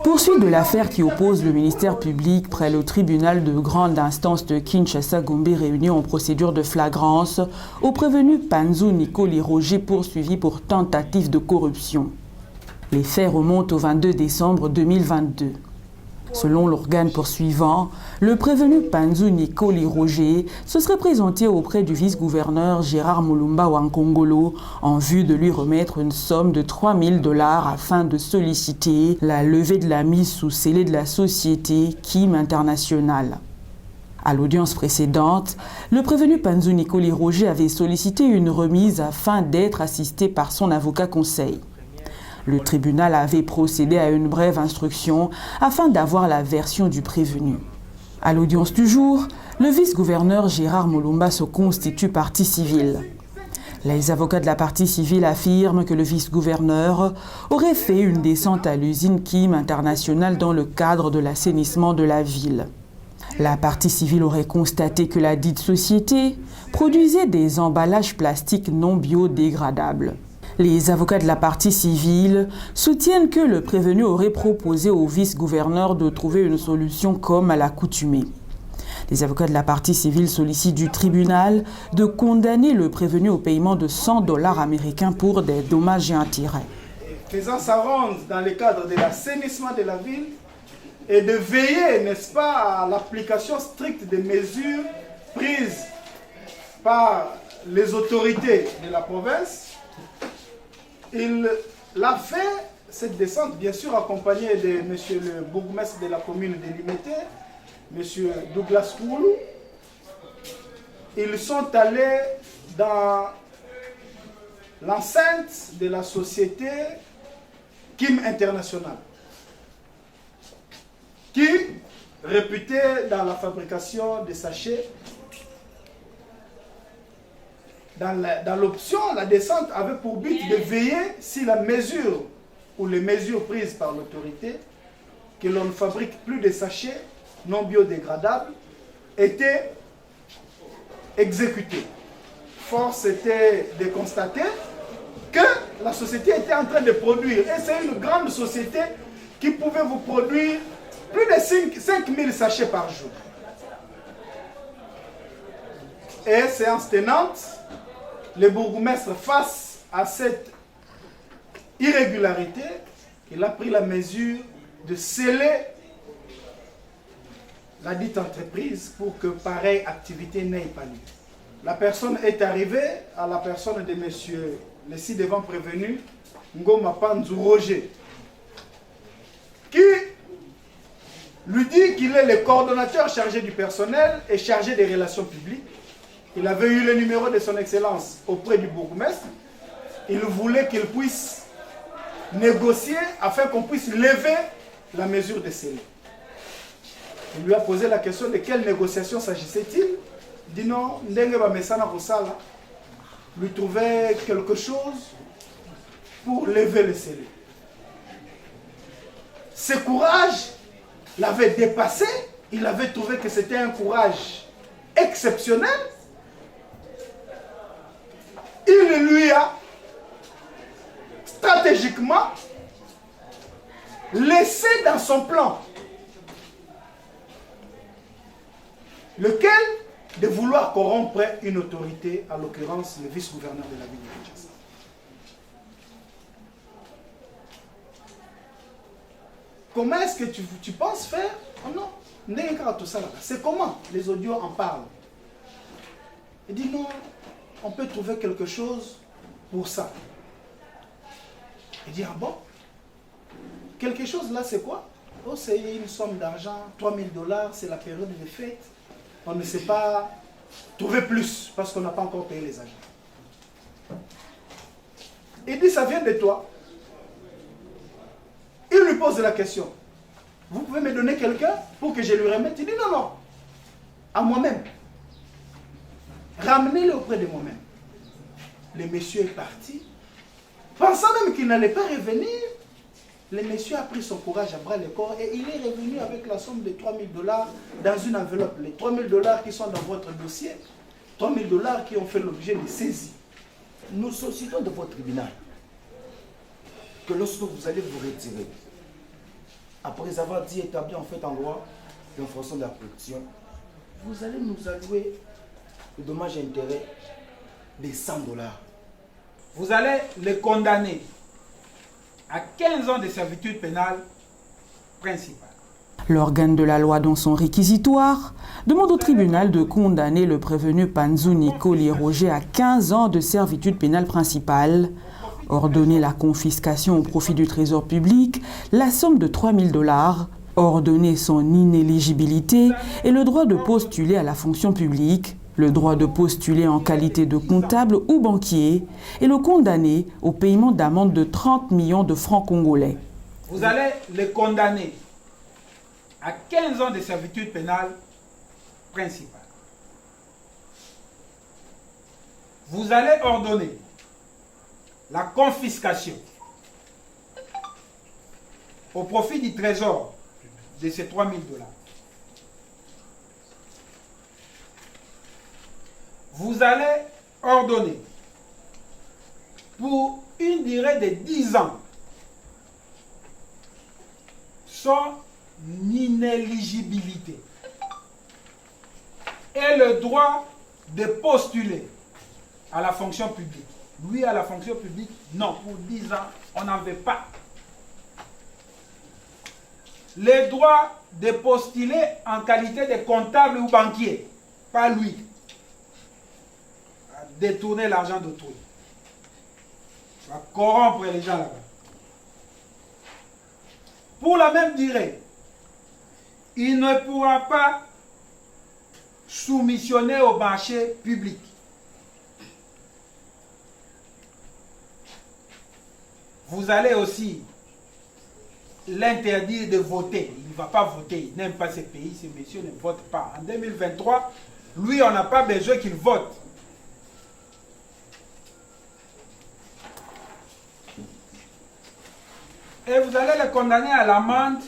Poursuite de l'affaire qui oppose le ministère public près le tribunal de grande instance de Kinshasa-Gombe réuni en procédure de flagrance au prévenu Panzou Nicoli Roger poursuivi pour tentative de corruption. Les faits remontent au 22 décembre 2022. Selon l'organe poursuivant, le prévenu Panzou Nicoli Roger se serait présenté auprès du vice-gouverneur Gérard Mulumba Wankongolo en vue de lui remettre une somme de 3 000 $ afin de solliciter la levée de la mise sous scellé de la société Kim International. À l'audience précédente, le prévenu Panzou Nicoli Roger avait sollicité une remise afin d'être assisté par son avocat conseil. Le tribunal avait procédé à une brève instruction afin d'avoir la version du prévenu. À l'audience du jour, le vice-gouverneur Gérard Mulumba se constitue partie civile. Les avocats de la partie civile affirment que le vice-gouverneur aurait fait une descente à l'usine Kim International dans le cadre de l'assainissement de la ville. La partie civile aurait constaté que la dite société produisait des emballages plastiques non biodégradables. Les avocats de la partie civile soutiennent que le prévenu aurait proposé au vice-gouverneur de trouver une solution comme à l'accoutumée. Les avocats de la partie civile sollicitent du tribunal de condamner le prévenu au paiement de 100 $ américains pour des dommages et intérêts. Faisant sa ronde dans le cadre de l'assainissement de la ville et de veiller, n'est-ce pas, à l'application stricte des mesures prises par les autorités de la province, il a fait cette descente, bien sûr, accompagné de M. le bourgmestre de la commune de Limete, M. Douglas Koulou. Ils sont allés dans l'enceinte de la société Kim International, qui, réputée dans la fabrication de sachets, dans l'option, la descente avait pour but de veiller si la mesure ou les mesures prises par l'autorité, que l'on ne fabrique plus de sachets non biodégradables, étaient exécutées. Force était de constater que la société était en train de produire, et c'est une grande société qui pouvait vous produire plus de 5 000 sachets par jour. Et séance tenante, le bourgmestre, face à cette irrégularité, il a pris la mesure de sceller la dite entreprise pour que pareille activité n'ait pas lieu. La personne est arrivée à la personne de monsieur, le ci-devant prévenu, Ngoma Panzou Roger, qui lui dit qu'il est le coordonnateur chargé du personnel et chargé des relations publiques. Il avait eu le numéro de son excellence auprès du bourgmestre. Il voulait qu'il puisse négocier afin qu'on puisse lever la mesure de scellé. Il lui a posé la question de quelle négociation s'agissait-il. Il dit non, Ndenge Bamesana Kosala lui trouvait quelque chose pour lever le scellé. Ce courage l'avait dépassé. Il avait trouvé que c'était un courage exceptionnel. Il lui a stratégiquement laissé dans son plan lequel de vouloir corrompre une autorité, à l'occurrence le vice-gouverneur de la ville de Kinshasa. Comment est-ce que tu penses faire? Oh non, c'est comment les audios en parlent. Il dit non, on peut trouver quelque chose pour ça. Il dit, ah bon? Quelque chose là, c'est quoi? Oh, c'est une somme d'argent, 3 000 $, c'est la période des fêtes. On ne sait pas trouver plus parce qu'on n'a pas encore payé les agents. Il dit, ça vient de toi. Il lui pose la question. Vous pouvez me donner quelqu'un pour que je lui remette? Il dit, non, non, à moi-même. Ramenez-le auprès de moi-même. Le monsieur est parti. Pensant même qu'il n'allait pas revenir, le monsieur a pris son courage à bras le corps et il est revenu avec la somme de 3 000 $ dans une enveloppe. Les 3 000 $ qui sont dans votre dossier, 3 000 $ qui ont fait l'objet de saisie. Nous sollicitons de votre tribunal que lorsque vous allez vous retirer, après avoir dit établi en fait en loi l'infraction de la production, vous allez nous allouer le dommage et intérêt de 100 $. Vous allez les condamner à 15 ans de servitude pénale principale. L'organe de la loi, dans son réquisitoire, demande au tribunal de condamner le prévenu Panzou Nicoli Roger à 15 ans de servitude pénale principale, ordonner la confiscation au profit du trésor public, la somme de 3 000 $, ordonner son inéligibilité et le droit de postuler à la fonction publique, le droit de postuler en qualité de comptable ou banquier et le condamner au paiement d'amende de 30 millions de francs congolais. Vous allez les condamner à 15 ans de servitude pénale principale. Vous allez ordonner la confiscation au profit du trésor de ces 3 000 $. Vous allez ordonner pour une durée de 10 ans son inéligibilité et le droit de postuler à la fonction publique. Lui, à la fonction publique, non, pour 10 ans, on n'en veut pas. Le droit de postuler en qualité de comptable ou banquier, pas lui. Détourner l'argent d'autrui. Va corrompre les gens là-bas. Pour la même durée, il ne pourra pas soumissionner au marché public. Vous allez aussi l'interdire de voter. Il ne va pas voter, il n'aime pas ce pays, ces messieurs ne votent pas. En 2023, lui, on n'a pas besoin qu'il vote. Et vous allez le condamner à l'amende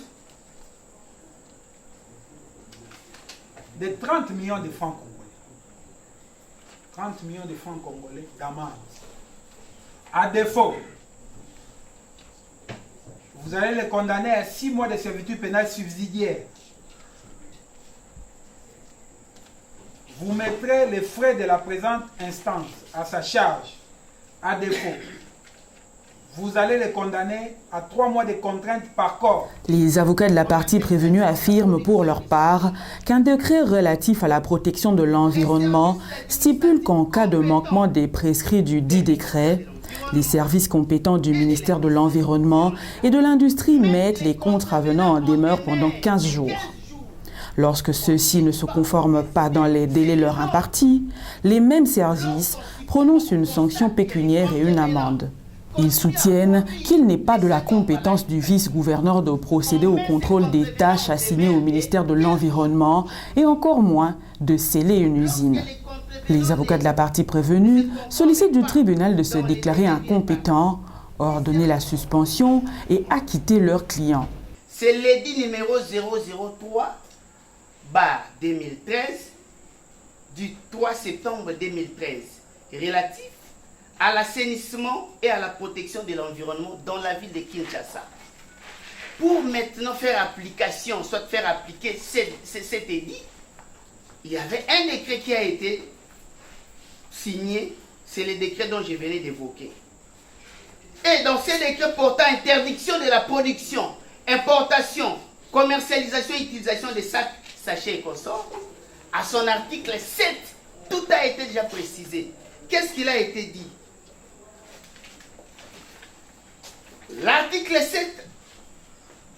de 30 millions de francs congolais. 30 millions de francs congolais d'amende. À défaut, vous allez le condamner à 6 mois de servitude pénale subsidiaire. Vous mettrez les frais de la présente instance à sa charge. À défaut, vous allez les condamner à 3 mois de contrainte par corps. Les avocats de la partie prévenue affirment pour leur part qu'un décret relatif à la protection de l'environnement stipule qu'en cas de manquement des prescrits du dit décret, les services compétents du ministère de l'Environnement et de l'Industrie mettent les contravenants en demeure pendant 15 jours. Lorsque ceux-ci ne se conforment pas dans les délais leur impartis, les mêmes services prononcent une sanction pécuniaire et une amende. Ils soutiennent qu'il n'est pas de la compétence du vice-gouverneur de procéder au contrôle des tâches assignées au ministère de l'Environnement et encore moins de sceller une usine. Les avocats de la partie prévenue sollicitent du tribunal de se déclarer incompétent, ordonner la suspension et acquitter leurs clients. C'est l'édit numéro 003/2013 du 3 septembre 2013 relatif à l'assainissement et à la protection de l'environnement dans la ville de Kinshasa. Pour maintenant faire application, soit faire appliquer cet édit, il y avait un décret qui a été signé, c'est le décret dont je venais d'évoquer. Et dans ce décret portant interdiction de la production, importation, commercialisation et utilisation des sacs, sachets et consorts, à son article 7, tout a été déjà précisé. Qu'est-ce qu'il a été dit? L'article 7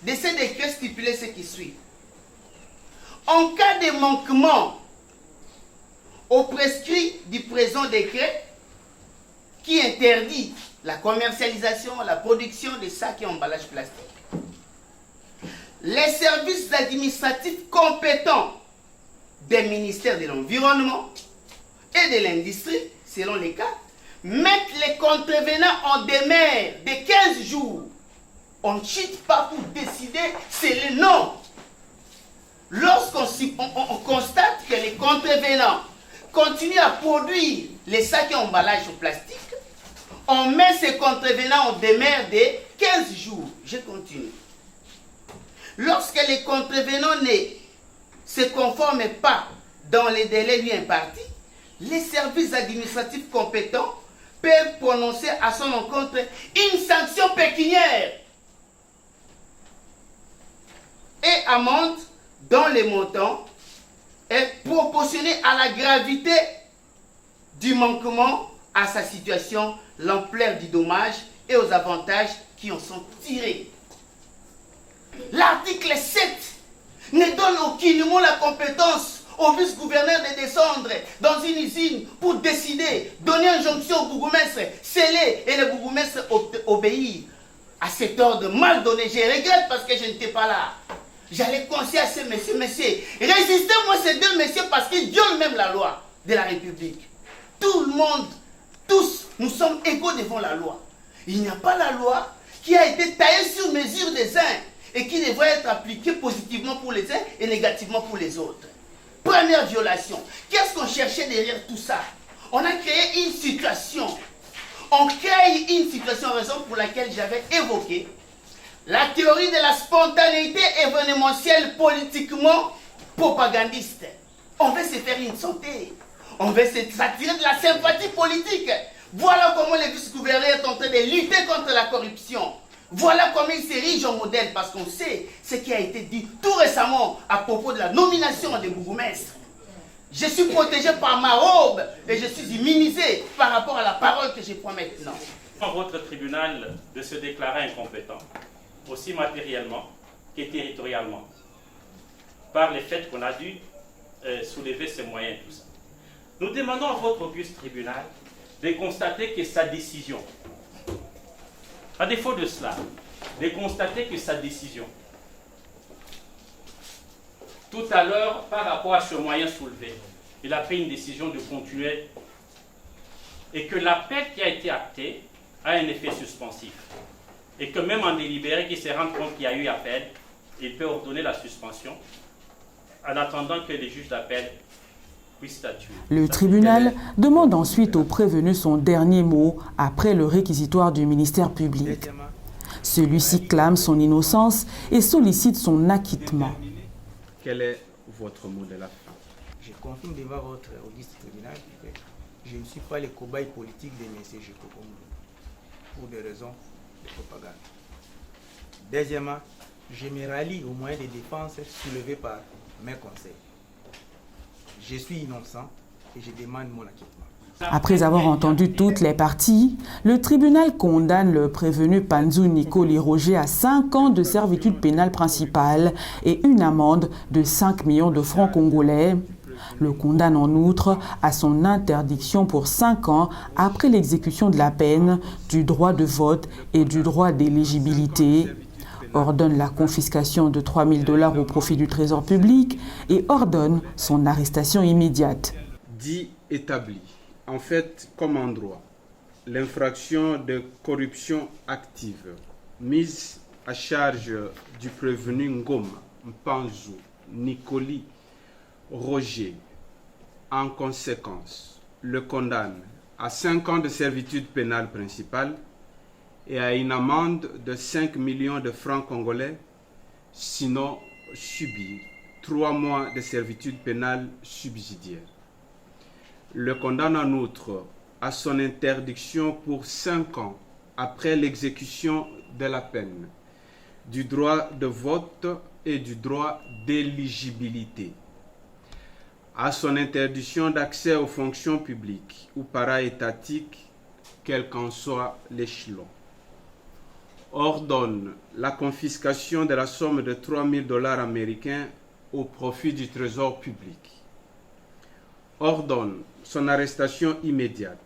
de ce décret stipulait ce qui suit. En cas de manquement au prescrit du présent décret qui interdit la commercialisation, la production de sacs et emballages plastiques, les services administratifs compétents des ministères de l'Environnement et de l'Industrie, selon les cas, mettent les contrevenants en demeure de 15 jours. On ne chute pas pour décider, c'est le nom. Lorsqu'on constate que les contrevenants continuent à produire les sacs et emballages en plastique, on met ces contrevenants en demeure de 15 jours. Je continue. lorsque les contrevenants ne se conforment pas dans les délais lui impartis, les services administratifs compétents peuvent prononcer à son encontre une sanction pécuniaire et amende dont le montant est proportionné à la gravité du manquement à sa situation, l'ampleur du dommage et aux avantages qui en sont tirés. L'article 7 ne donne aucunement la compétence au vice-gouverneur de descendre dans une usine pour décider, donner injonction au bourgmestre, sceller et le bourgmestre obéir à cet ordre mal donné. Je regrette parce que je n'étais pas là. J'allais conseiller à ces messieurs, résistez-moi ces deux messieurs parce qu'ils violent même la loi de la République. Tout le monde, tous, nous sommes égaux devant la loi. Il n'y a pas la loi qui a été taillée sur mesure des uns et qui devrait être appliquée positivement pour les uns et négativement pour les autres. Première violation. Qu'est-ce qu'on cherchait derrière tout ça? On a créé une situation. On crée une situation, raison pour laquelle j'avais évoqué la théorie de la spontanéité événementielle politiquement propagandiste. On veut se faire une santé. On veut s'attirer de la sympathie politique. Voilà comment le vice-gouverneur est en train de lutter contre la corruption. Voilà comment il s'érige en modèle, parce qu'on sait ce qui a été dit tout récemment à propos de la nomination des bourgmestres. Je suis protégé par ma robe et je suis immunisé par rapport à la parole que je prends maintenant. Votre tribunal de se déclarer incompétent, aussi matériellement que territorialement, par le fait qu'on a dû soulever ces moyens, tout ça. Nous demandons à votre auguste tribunal de constater que sa décision, à défaut de cela, de constater que sa décision, tout à l'heure, par rapport à ce moyen soulevé, il a pris une décision de continuer et que l'appel qui a été acté a un effet suspensif. Et que même en délibéré, qui se rend compte qu'il y a eu appel, il peut ordonner la suspension en attendant que les juges d'appel puissent statuer. Le tribunal demande ensuite au prévenu son dernier mot après le réquisitoire du ministère public. Celui-ci clame son innocence et sollicite son acquittement. Quel est votre mot de la fin? Je confirme devant votre auguste tribunal que je ne suis pas le cobaye politique de M. Géco pour des raisons de propagande. Deuxièmement, je me rallie aux moyens de défense soulevés par mes conseils. Je suis innocent et je demande mon acquittement. Après avoir entendu toutes les parties, le tribunal condamne le prévenu Panzu Nicoli Roger à 5 ans de servitude pénale principale et une amende de 5 millions de francs congolais. Le condamne en outre à son interdiction pour 5 ans après l'exécution de la peine, du droit de vote et du droit d'éligibilité. Ordonne la confiscation de 3 000 $ au profit du trésor public et ordonne son arrestation immédiate. Dit établi. En fait, comme en droit, l'infraction de corruption active mise à charge du prévenu Ngoma Mpanzu Nicoli Roger, en conséquence, le condamne à 5 ans de servitude pénale principale et à une amende de 5 millions de francs congolais, sinon subir 3 mois de servitude pénale subsidiaire. Le condamne en outre à son interdiction pour 5 ans après l'exécution de la peine, du droit de vote et du droit d'éligibilité, à son interdiction d'accès aux fonctions publiques ou para-étatiques, quel qu'en soit l'échelon. Ordonne la confiscation de la somme de 3 000 $ américains au profit du trésor public. Ordonne son arrestation immédiate.